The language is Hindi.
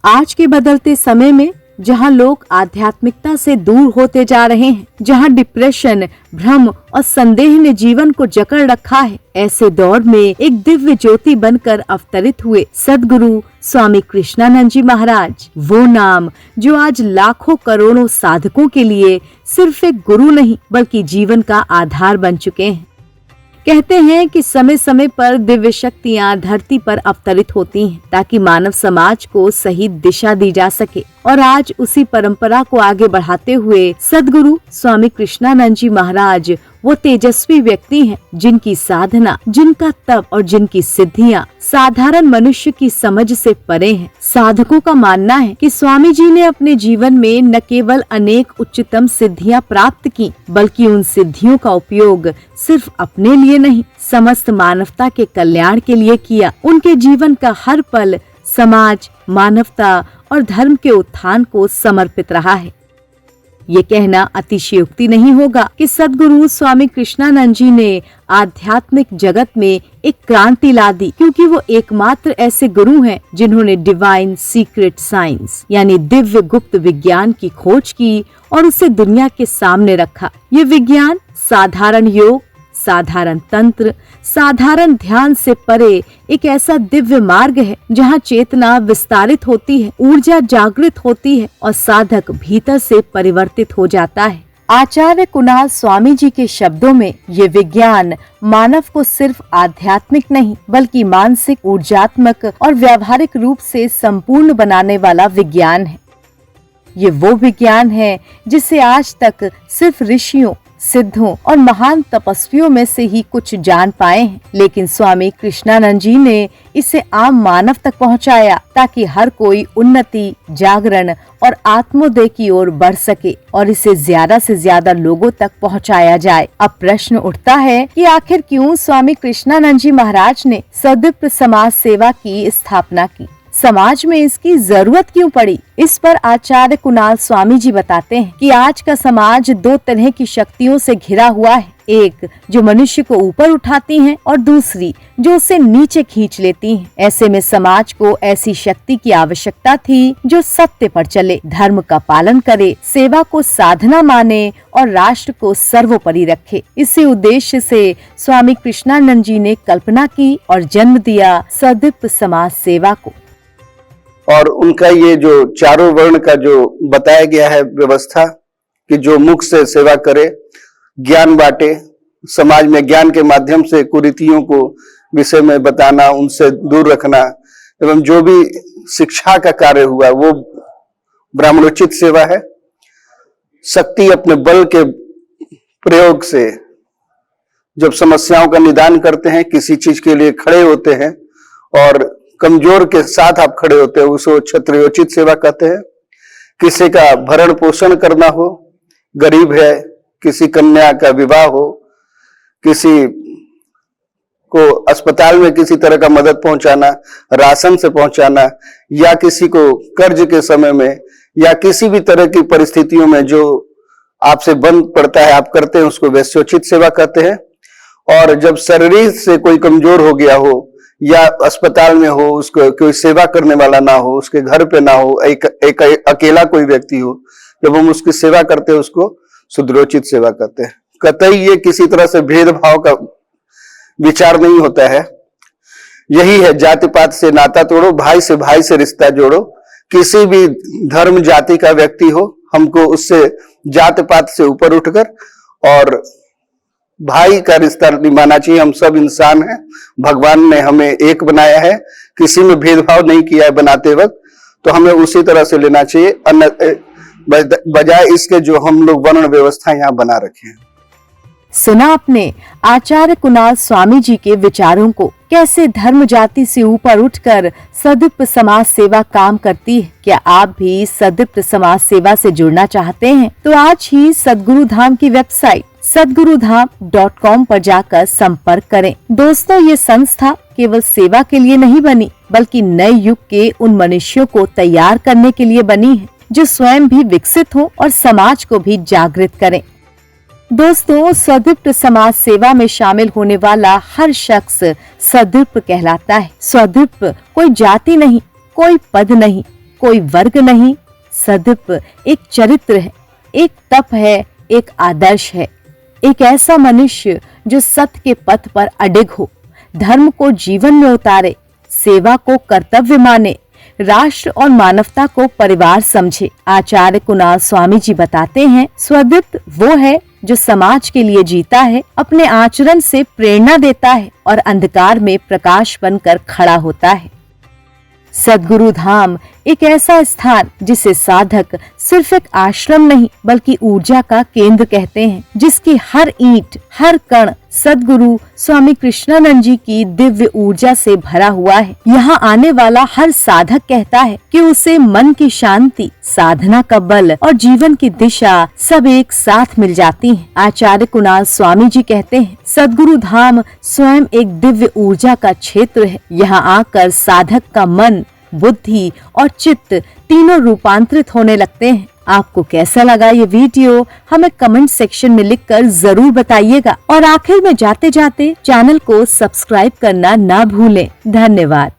आज के बदलते समय में जहां लोग आध्यात्मिकता से दूर होते जा रहे हैं, जहां डिप्रेशन, भ्रम और संदेह ने जीवन को जकड़ रखा है, ऐसे दौर में एक दिव्य ज्योति बनकर अवतरित हुए सद्गुरु स्वामी कृष्णानंद जी महाराज, वो नाम जो आज लाखों करोड़ों साधकों के लिए सिर्फ एक गुरु नहीं बल्कि जीवन का आधार बन चुके हैं। कहते हैं कि समय समय पर दिव्य शक्तियाँ धरती पर अवतरित होती हैं ताकि मानव समाज को सही दिशा दी जा सके, और आज उसी परंपरा को आगे बढ़ाते हुए सद्गुरु स्वामी कृष्णानंद जी महाराज वो तेजस्वी व्यक्ति हैं जिनकी साधना, जिनका तप और जिनकी सिद्धियां साधारण मनुष्य की समझ से परे हैं। साधकों का मानना है कि स्वामी जी ने अपने जीवन में न केवल अनेक उच्चतम सिद्धियां प्राप्त की, बल्कि उन सिद्धियों का उपयोग सिर्फ अपने लिए नहीं, समस्त मानवता के कल्याण के लिए किया। उनके जीवन का हर पल समाज, मानवता और धर्म के उत्थान को समर्पित रहा है। ये कहना अतिशयोक्ति नहीं होगा कि सद्गुरु स्वामी कृष्णानंद जी ने आध्यात्मिक जगत में एक क्रांति ला दी, क्योंकि वो एकमात्र ऐसे गुरु हैं जिन्होंने डिवाइन सीक्रेट साइंस यानी दिव्य गुप्त विज्ञान की खोज की और उसे दुनिया के सामने रखा। ये विज्ञान साधारण योग, साधारण तंत्र, साधारण ध्यान से परे एक ऐसा दिव्य मार्ग है जहाँ चेतना विस्तारित होती है, ऊर्जा जागृत होती है और साधक भीतर से परिवर्तित हो जाता है। आचार्य कुणाल स्वामी जी के शब्दों में ये विज्ञान मानव को सिर्फ आध्यात्मिक नहीं बल्कि मानसिक, ऊर्जात्मक और व्यावहारिक रूप से संपूर्ण बनाने वाला विज्ञान है। ये वो विज्ञान है जिसे आज तक सिर्फ ऋषियों, सिद्धों और महान तपस्वियों में से ही कुछ जान पाए हैं, लेकिन स्वामी कृष्णानंद जी ने इसे आम मानव तक पहुंचाया ताकि हर कोई उन्नति, जागरण और आत्मोदय की ओर बढ़ सके और इसे ज्यादा से ज्यादा लोगों तक पहुंचाया जाए। अब प्रश्न उठता है कि आखिर क्यों स्वामी कृष्णानंद जी महाराज ने सदीप्त समाज सेवा की स्थापना की, समाज में इसकी जरूरत क्यों पड़ी। इस पर आचार्य कुणाल स्वामी जी बताते हैं कि आज का समाज दो तरह की शक्तियों से घिरा हुआ है, एक जो मनुष्य को ऊपर उठाती हैं और दूसरी जो उसे नीचे खींच लेती हैं। ऐसे में समाज को ऐसी शक्ति की आवश्यकता थी जो सत्य पर चले, धर्म का पालन करे, सेवा को साधना माने और राष्ट्र को सर्वोपरि रखे। इसी उद्देश्य से स्वामी कृष्णानंद जी ने कल्पना की और जन्म दिया सदीप्त समाज सेवा को। और उनका ये जो चारों वर्ण का जो बताया गया है व्यवस्था कि जो मुख से सेवा करे, ज्ञान बांटे, समाज में ज्ञान के माध्यम से कुरीतियों को विषय में बताना, उनसे दूर रखना, एवं जो भी शिक्षा का कार्य हुआ वो ब्राह्मणोचित सेवा है। शक्ति अपने बल के प्रयोग से जब समस्याओं का निदान करते हैं, किसी चीज के लिए खड़े होते हैं और कमजोर के साथ आप खड़े होते हैं, उसको क्षत्रियोचित सेवा कहते हैं। किसी का भरण पोषण करना हो, गरीब है, किसी कन्या का विवाह हो, किसी को अस्पताल में किसी तरह का मदद पहुंचाना, राशन से पहुंचाना, या किसी को कर्ज के समय में या किसी भी तरह की परिस्थितियों में जो आपसे बंद पड़ता है आप करते हैं, उसको वैश्योचित सेवा कहते हैं। और जब शरीर से कोई कमजोर हो गया हो या अस्पताल में हो, उसको कोई सेवा करने वाला ना हो, उसके घर पे ना हो, एक अकेला कोई व्यक्ति हो, जब हम उसकी सेवा करते हैं उसको सुदृढ़ोचित सेवा करते हैं। कतई ये किसी तरह से भेदभाव का विचार नहीं होता है। यही है, जाति पात से नाता तोड़ो, भाई से रिश्ता जोड़ो। किसी भी धर्म जाति का व्यक्ति हो, हमको उससे जाति पात से ऊपर उठकर और भाई का रिश्ता निभाना चाहिए। हम सब इंसान हैं, भगवान ने हमें एक बनाया है, किसी में भेदभाव नहीं किया है बनाते वक्त, तो हमें उसी तरह से लेना चाहिए, बजाय इसके जो हम लोग वर्ण व्यवस्था यहाँ बना रखे हैं। सुना आपने आचार्य कुणाल स्वामी जी के विचारों को, कैसे धर्म जाति से ऊपर उठकर सदीप्त समाज सेवा काम करती है। क्या आप भी सदीप्त समाज सेवा से जुड़ना चाहते हैं? तो आज ही सद्गुरु धाम की वेबसाइट sadguruDham.com पर जाकर संपर्क करें। दोस्तों, ये संस्था केवल सेवा के लिए नहीं बनी बल्कि नए युग के उन मनुष्यों को तैयार करने के लिए बनी है जो स्वयं भी विकसित हो और समाज को भी जागृत करें। दोस्तों, सदीप्त समाज सेवा में शामिल होने वाला हर शख्स सदीप्त कहलाता है। सदीप्त कोई जाति नहीं, कोई पद नहीं, कोई वर्ग नहीं, सदीप एक चरित्र है, एक तप है, एक आदर्श है, एक ऐसा मनुष्य जो सत्य के पथ पर अडिग हो, धर्म को जीवन में उतारे, सेवा को कर्तव्य माने, राष्ट्र और मानवता को परिवार समझे। आचार्य कुणाल स्वामी जी बताते हैं, स्वदीप वो है जो समाज के लिए जीता है, अपने आचरण से प्रेरणा देता है और अंधकार में प्रकाश बनकर खड़ा होता है। सद्गुरु धाम एक ऐसा स्थान जिसे साधक सिर्फ एक आश्रम नहीं बल्कि ऊर्जा का केंद्र कहते हैं, जिसकी हर ईंट, हर कण सद्गुरु स्वामी कृष्णानंद जी की दिव्य ऊर्जा से भरा हुआ है। यहाँ आने वाला हर साधक कहता है कि उसे मन की शांति, साधना का बल और जीवन की दिशा सब एक साथ मिल जाती हैं। आचार्य कुणाल स्वामी जी कहते हैं, सद्गुरु धाम स्वयं एक दिव्य ऊर्जा का क्षेत्र है। यहाँ आकर साधक का मन, बुद्धि और चित्त तीनों रूपांतरित होने लगते हैं। आपको कैसा लगा ये वीडियो हमें कमेंट सेक्शन में लिखकर जरूर बताइएगा और आखिर में जाते जाते चैनल को सब्सक्राइब करना ना भूलें। धन्यवाद।